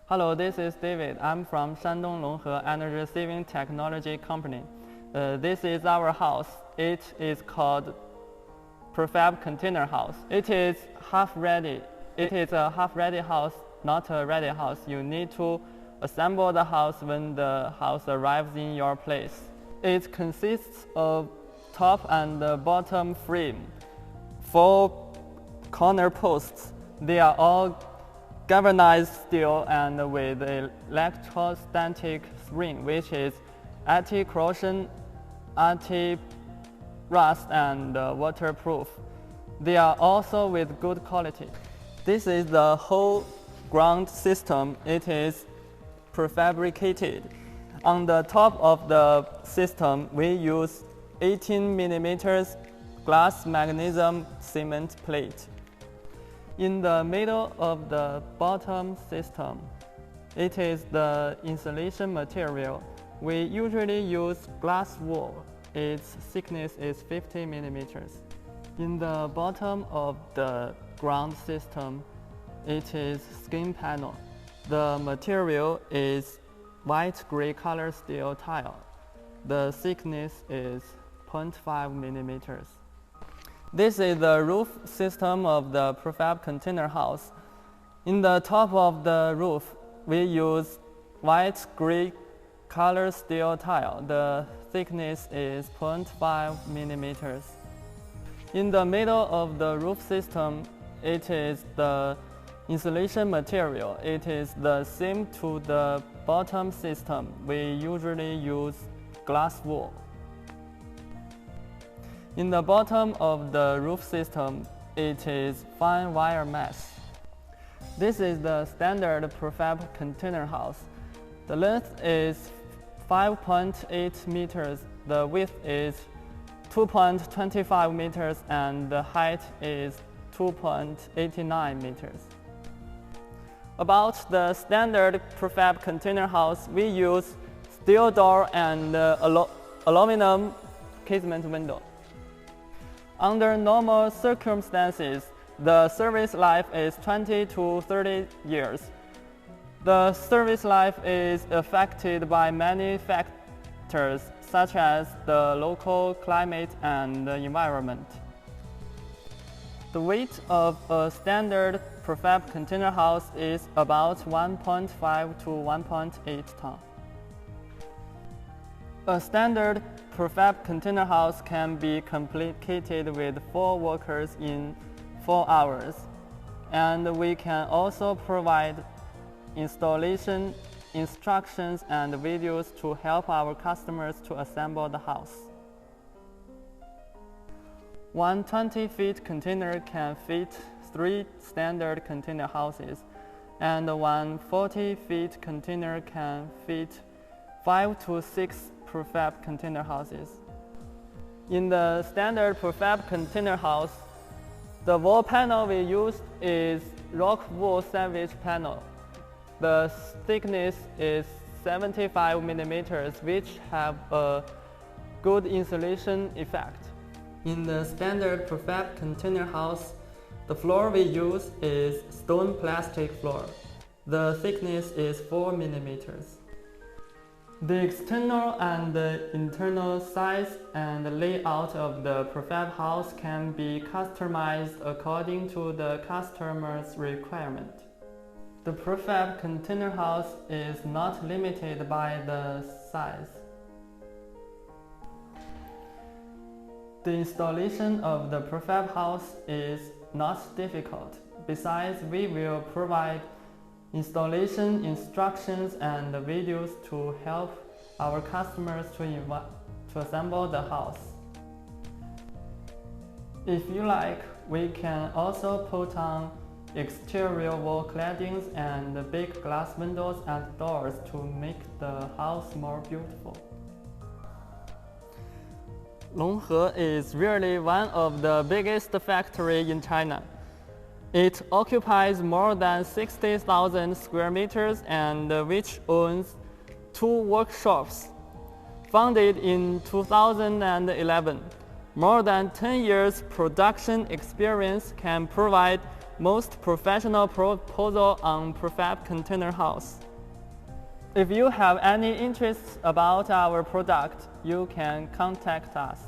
Hello, this is David. I'm from Shandong Longhe Energy Saving Technology Company. This is our house. It is called prefab container house. It is half ready. It is a half ready house, not a ready house. You need to assemble the house when the house arrives in your place. It consists of top and bottom frame, 4 corner posts. They are all galvanized steel and with electrostatic spring, which is anti-corrosion, anti-rust, and waterproof. They are also with good quality. This is the whole ground system. It is prefabricated. On the top of the system, we use 18 mm glass magnesium cement plate. In the middle of the bottom system, it is the insulation material. We usually use glass wool. Its thickness is 50 mm. In the bottom of the ground system, it is skin panel. The material is white-gray color steel tile. The thickness is 0.5 mm. This is the roof system of the prefab container house. In the top of the roof, we use white-gray color steel tile. The thickness is 0.5 mm. In the middle of the roof system, it is the insulation material. It is the same to the bottom system. We usually use glass wool. In the bottom of the roof system, it is fine wire mesh. This is the standard prefab container house. The length is 5.8 meters, the width is 2.25 meters, and the height is 2.89 meters. About the standard prefab container house, we use steel door and aluminum casement window. Under normal circumstances, the service life is 20 to 30 years. The service life is affected by many factors, such as the local climate and the environment. The weight of a standard prefab container house is about 1.5 to 1.8 tons. A standard prefab container house can be completed with 4 workers in 4 hours, and we can also provide installation instructions and videos to help our customers to assemble the house. One 20-feet container can fit 3 standard container houses, and one 40-feet container can fit 5 to 6 prefab container houses. In the standard prefab container house, the wall panel we used is rock wool sandwich panel. The thickness is 75 mm, which have a good insulation effect. In the standard prefab container house, the floor we use is stone plastic floor. The thickness is 4 mm. The external and the internal size and layout of the prefab house can be customized according to the customer's requirement. The prefab container house is not limited by the size. The installation of the prefab house is not difficult. Besides, we will provide installation instructions and videos to help our customers to assemble the house. If you like, we can also put on exterior wall claddings and big glass windows and doors to make the house more beautiful. Longhe is really one of the biggest factories in China. It occupies more than 60,000 square meters and which owns 2 workshops. Founded in 2011, more than 10 years production experience can provide most professional proposal on prefab container house. If you have any interests about our product, you can contact us.